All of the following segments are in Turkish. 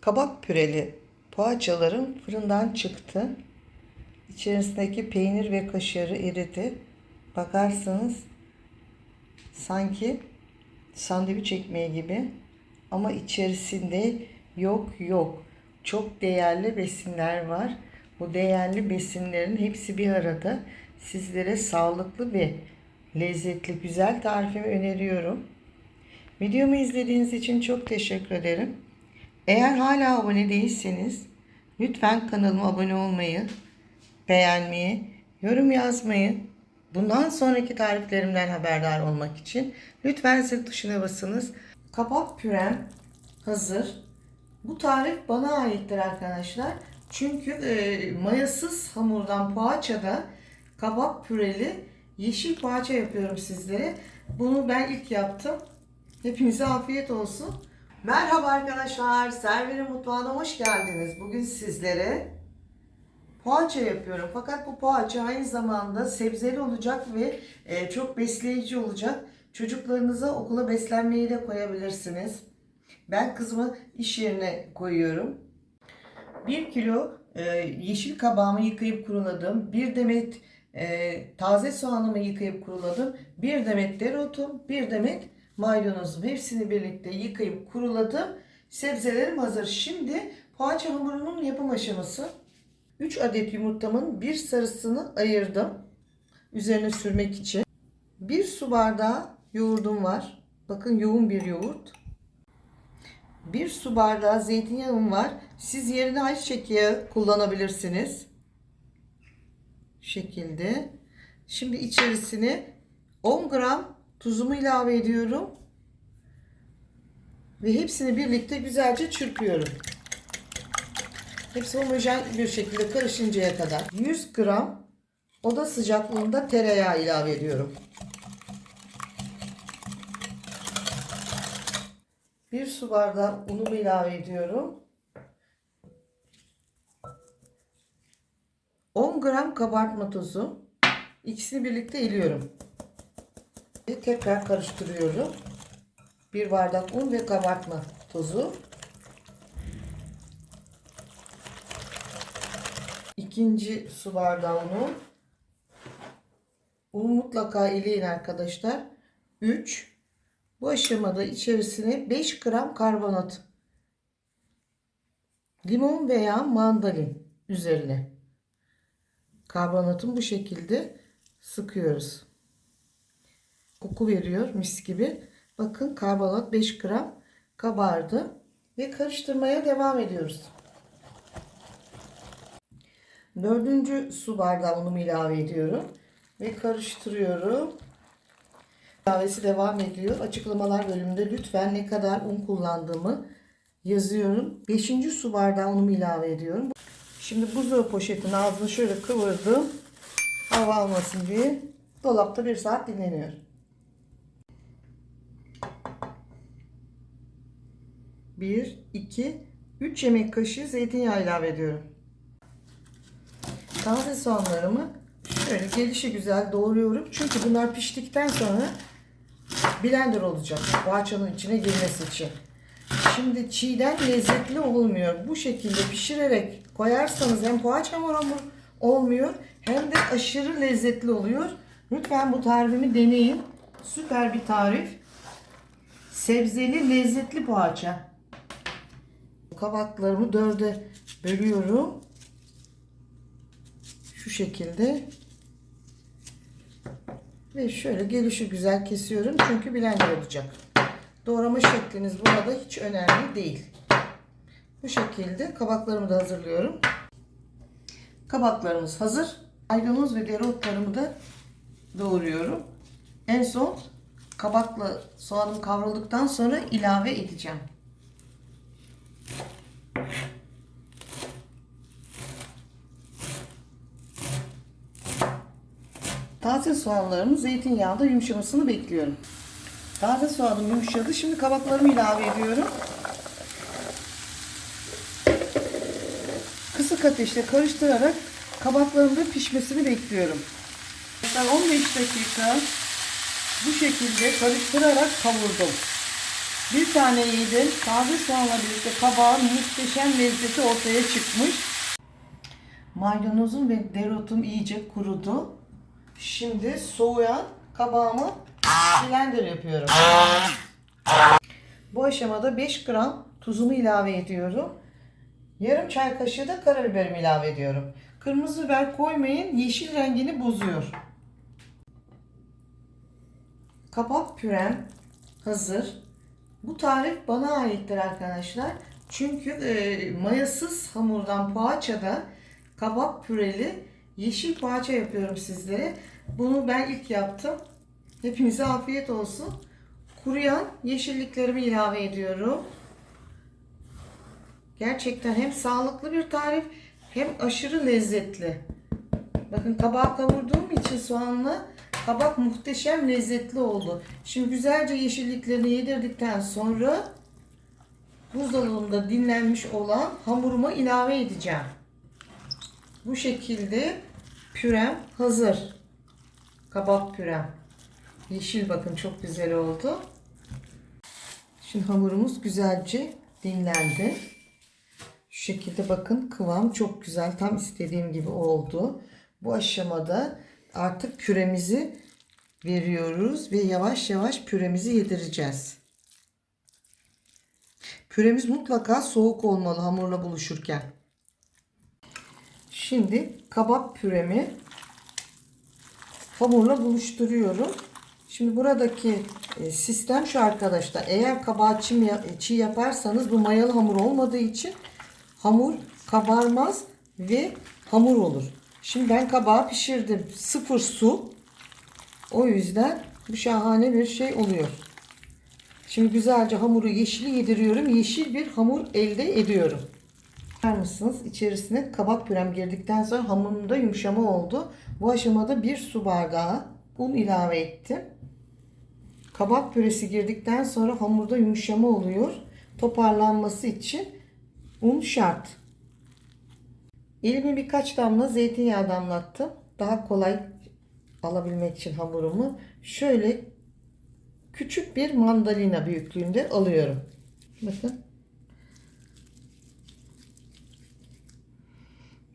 Kabak püreli poğaçalarım fırından çıktı. İçerisindeki peynir ve kaşarı eridi. Bakarsanız sanki sandviç ekmeği gibi ama içerisinde yok. Çok değerli besinler var. Bu değerli besinlerin hepsi bir arada sizlere sağlıklı ve lezzetli güzel tarifimi öneriyorum. Videomu izlediğiniz için çok teşekkür ederim. Eğer hala abone değilseniz lütfen kanalıma abone olmayı, beğenmeyi, yorum yazmayı, bundan sonraki tariflerimden haberdar olmak için lütfen zil tuşuna basınız. Kabak pürem hazır. Bu tarif bana aittir arkadaşlar. Çünkü mayasız hamurdan poğaçada kabak püreli yeşil poğaça yapıyorum sizlere. Bunu ben ilk yaptım. Hepinize afiyet olsun. Merhaba arkadaşlar, Server'in mutfağına hoş geldiniz. Bugün sizlere poğaça yapıyorum. Fakat bu poğaça aynı zamanda sebzeli olacak ve çok besleyici olacak. Çocuklarınıza okula beslenmeyi de koyabilirsiniz. Ben kızımı iş yerine koyuyorum. 1 kilo yeşil kabağımı yıkayıp kuruladım. 1 demet taze soğanımı yıkayıp kuruladım. 1 demet dereotum, 1 demet maydanozum. Hepsini birlikte yıkayıp kuruladım. Sebzelerim hazır. Şimdi poğaça hamurunun yapım aşaması. 3 adet yumurtamın bir sarısını ayırdım. Üzerine sürmek için. 1 su bardağı yoğurdum var. Bakın yoğun bir yoğurt. 1 su bardağı zeytinyağım var. Siz yerine ayçiçek yağı kullanabilirsiniz. Şu şekilde. Şimdi içerisine 10 gram tuzumu ilave ediyorum. Ve hepsini birlikte güzelce çırpıyorum. Hepsi homojen bir şekilde karışıncaya kadar. 100 gram oda sıcaklığında tereyağı ilave ediyorum. 1 su bardağı unumu ilave ediyorum. 10 gram kabartma tozu. İkisini birlikte eliyorum. Ve tekrar karıştırıyorum. 1 bardak un ve kabartma tozu. İkinci su bardağı unu. Unu mutlaka eleyin arkadaşlar. 3. Bu aşamada içerisine 5 gram karbonat. Limon veya mandalin üzerine. Karbonatın bu şekilde sıkıyoruz. Koku veriyor mis gibi. Bakın karbonat 5 gram kabardı. Ve karıştırmaya devam ediyoruz. 4. su bardağı unumu ilave ediyorum. Ve karıştırıyorum. İlavesi devam ediyor. Açıklamalar bölümünde lütfen ne kadar un kullandığımı yazıyorum. 5. su bardağı unumu ilave ediyorum. Şimdi buzdolabı poşetinin ağzını şöyle kıvırdım. Hava almasın diye. Dolapta 1 saat dinleniyor. 1, 2, 3 yemek kaşığı zeytinyağı ilave ediyorum. Taze soğanlarımı şöyle gelişigüzel doğruyorum. Çünkü bunlar piştikten sonra blender olacak. Poğaçanın içine girmesi için. Şimdi çiğden lezzetli olmuyor. Bu şekilde pişirerek koyarsanız hem poğaça hamur olmuyor hem de aşırı lezzetli oluyor. Lütfen bu tarifimi deneyin. Süper bir tarif. Sebzeli lezzetli poğaça. Kabaklarımı 4'e bölüyorum. Şu şekilde. Ve şöyle gelişigüzel kesiyorum. Çünkü blender olacak. Doğrama şekliniz burada hiç önemli değil. Bu şekilde kabaklarımı da hazırlıyorum. Kabaklarımız hazır. Maydanoz ve dereotlarımı da doğruyorum. En son kabakla soğanım kavrulduktan sonra ilave edeceğim. Taze soğanlarımın zeytinyağında yumuşamasını bekliyorum. Taze soğanım yumuşadı. Şimdi kabaklarımı ilave ediyorum. Kısık ateşte karıştırarak kabakların da pişmesini bekliyorum. 15 dakika bu şekilde karıştırarak kavurdum. Bir tane yedim. Taze soğanla birlikte kabağın muhteşem lezzeti ortaya çıkmış. Maydanozum ve dereotum iyice kurudu. Şimdi soğuyan kabağımı blender yapıyorum. Bu aşamada 5 gram tuzumu ilave ediyorum. Yarım çay kaşığı da karabiberimi ilave ediyorum. Kırmızı biber koymayın, yeşil rengini bozuyor. Kabak pürem hazır. Bu tarif bana aittir arkadaşlar. Çünkü mayasız hamurdan poğaçada kabak püreli yeşil poğaça yapıyorum sizlere. Bunu ben ilk yaptım. Hepinize afiyet olsun. Kuruyan yeşilliklerimi ilave ediyorum. Gerçekten hem sağlıklı bir tarif hem aşırı lezzetli. Bakın kabağı kavurduğum için soğanla kabak muhteşem lezzetli oldu. Şimdi güzelce yeşilliklerini yedirdikten sonra buzdolabında dinlenmiş olan hamuruma ilave edeceğim. Bu şekilde pürem hazır. Kabak pürem. Yeşil bakın çok güzel oldu. Şimdi hamurumuz güzelce dinlendi. Şu şekilde bakın kıvam çok güzel. Tam istediğim gibi oldu. Bu aşamada artık püremizi veriyoruz ve yavaş yavaş püremizi yedireceğiz. Püremiz mutlaka soğuk olmalı hamurla buluşurken. Şimdi kabak püremi hamurla buluşturuyorum. Şimdi buradaki sistem şu arkadaşlar. Eğer kabağı çiğ yaparsanız bu mayalı hamur olmadığı için hamur kabarmaz ve hamur olur. Şimdi ben kabağı pişirdim. Sıfır su. O yüzden bu şahane bir şey oluyor. Şimdi güzelce hamuru yeşili yediriyorum. Yeşil bir hamur elde ediyorum. Bakar mısınız? İçerisine kabak pürem girdikten sonra hamurun da yumuşama oldu. Bu aşamada bir su bardağı un ilave ettim. Kabak püresi girdikten sonra hamurda yumuşama oluyor. Toparlanması için un şart. Elime birkaç damla zeytinyağı damlattım. Daha kolay alabilmek için hamurumu. Şöyle küçük bir mandalina büyüklüğünde alıyorum. Bakın.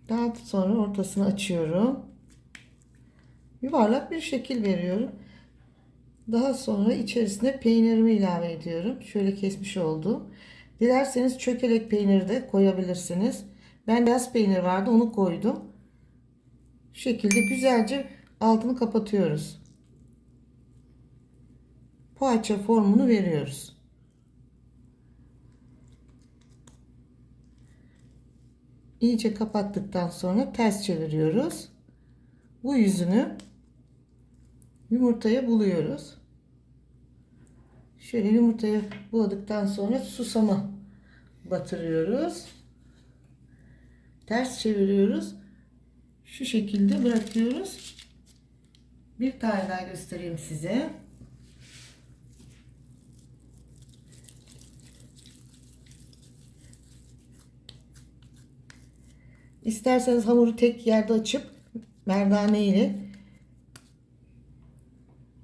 Daha sonra ortasını açıyorum. Yuvarlak bir şekil veriyorum. Daha sonra içerisine peynirimi ilave ediyorum. Şöyle kesmiş oldum. Dilerseniz çökelek peyniri de koyabilirsiniz. Ben beyaz peynir vardı onu koydum. Şu şekilde güzelce altını kapatıyoruz. Poğaça formunu veriyoruz. İyice kapattıktan sonra ters çeviriyoruz. Bu yüzünü yumurtaya buluyoruz. Şöyle yumurtaya buladıktan sonra susama batırıyoruz. Ters çeviriyoruz. Şu şekilde bırakıyoruz. Bir tane daha göstereyim size. İsterseniz hamuru tek yerde açıp merdane ile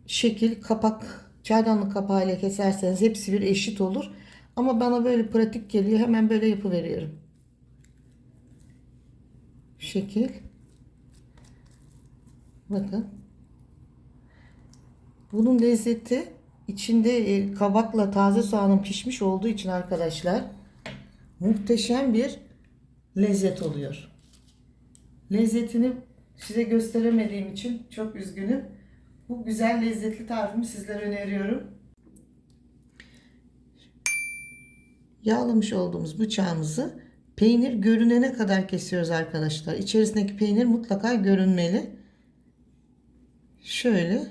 şekil kapak çaydanlık kapağı ile keserseniz hepsi bir eşit olur. Ama bana böyle pratik geliyor. Hemen böyle yapıveriyorum. Şekil. Bakın. Bunun lezzeti içinde kabakla taze soğanın pişmiş olduğu için arkadaşlar muhteşem bir lezzet oluyor. Lezzetini size gösteremediğim için çok üzgünüm. Bu güzel lezzetli tarifimi sizlere öneriyorum. Yağlamış olduğumuz bıçağımızı peynir görünene kadar kesiyoruz arkadaşlar. İçerisindeki peynir mutlaka görünmeli. Şöyle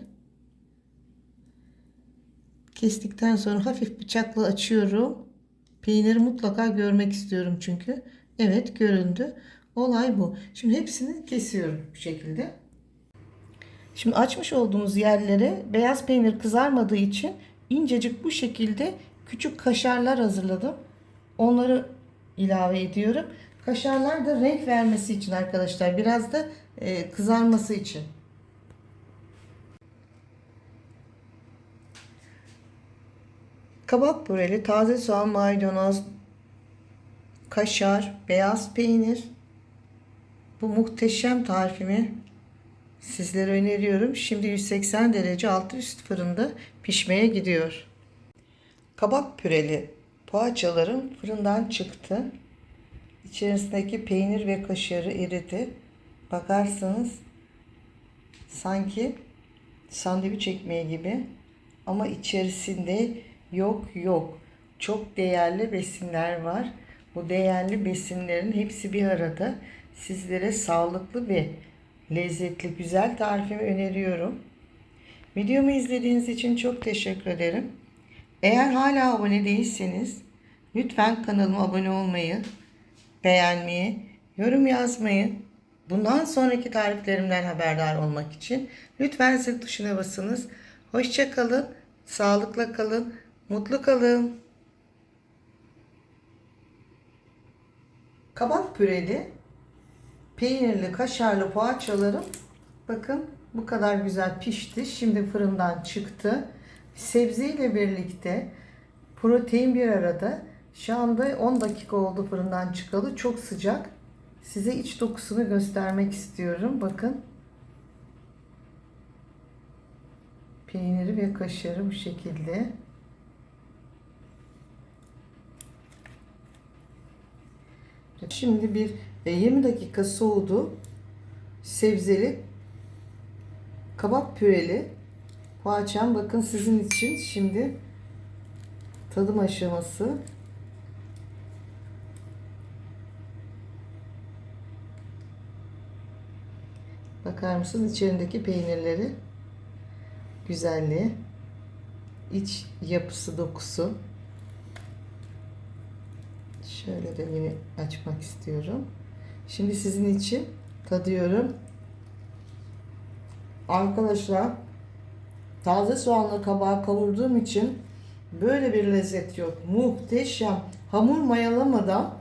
kestikten sonra hafif bıçakla açıyorum. Peyniri mutlaka görmek istiyorum çünkü. Evet, göründü. Olay bu. Şimdi hepsini kesiyorum bu şekilde. Şimdi açmış olduğumuz yerlere beyaz peynir kızarmadığı için incecik bu şekilde küçük kaşarlar hazırladım. Onları ilave ediyorum. Kaşarlar da renk vermesi için arkadaşlar. Biraz da kızarması için. Kabak püreli, taze soğan, maydanoz, kaşar, beyaz peynir. Bu muhteşem tarifimi sizlere öneriyorum. Şimdi 180 derece altı üst fırında pişmeye gidiyor. Kabak püreli poğaçalarım fırından çıktı. İçerisindeki peynir ve kaşarı eridi. Bakarsanız sanki sandviç ekmeği gibi ama içerisinde yok. Çok değerli besinler var. Bu değerli besinlerin hepsi bir arada sizlere sağlıklı ve lezzetli güzel tarifimi öneriyorum. Videomu izlediğiniz için çok teşekkür ederim. Eğer hala abone değilseniz lütfen kanalıma abone olmayı, beğenmeyi, yorum yazmayı, bundan sonraki tariflerimden haberdar olmak için lütfen zil tuşuna basınız. Hoşça kalın, sağlıkla kalın, mutlu kalın. Kabak püreli, peynirli, kaşarlı poğaçalarım bakın bu kadar güzel pişti. Şimdi fırından çıktı. Sebze ile birlikte protein bir arada. Şu anda 10 dakika oldu fırından çıkalı. Çok sıcak. Size iç dokusunu göstermek istiyorum. Bakın. Peyniri ve kaşarı bu şekilde. Şimdi bir 20 dakika soğudu. Sebzeli kabak püreli poğaçam bakın sizin için şimdi tadım aşaması. Bakar mısınız içerisindeki peynirleri, güzelliği, iç yapısı, dokusu. Şöyle de yine açmak istiyorum. Şimdi sizin için tadıyorum. Arkadaşlar, taze soğanla kabağı kavurduğum için böyle bir lezzet yok. Muhteşem. Hamur mayalamadan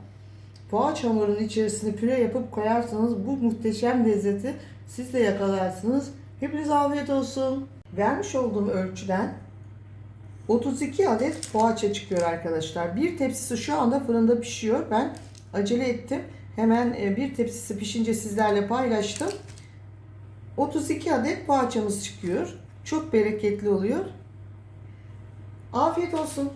poğaça hamurunun içerisine püre yapıp koyarsanız bu muhteşem lezzeti siz de yakalarsınız. Hepinize afiyet olsun. Vermiş olduğum ölçüden 32 adet poğaça çıkıyor arkadaşlar. Bir tepsisi şu anda fırında pişiyor. Ben acele ettim. Hemen bir tepsisi pişince sizlerle paylaştım. 32 adet poğaçamız çıkıyor. Çok bereketli oluyor. Afiyet olsun.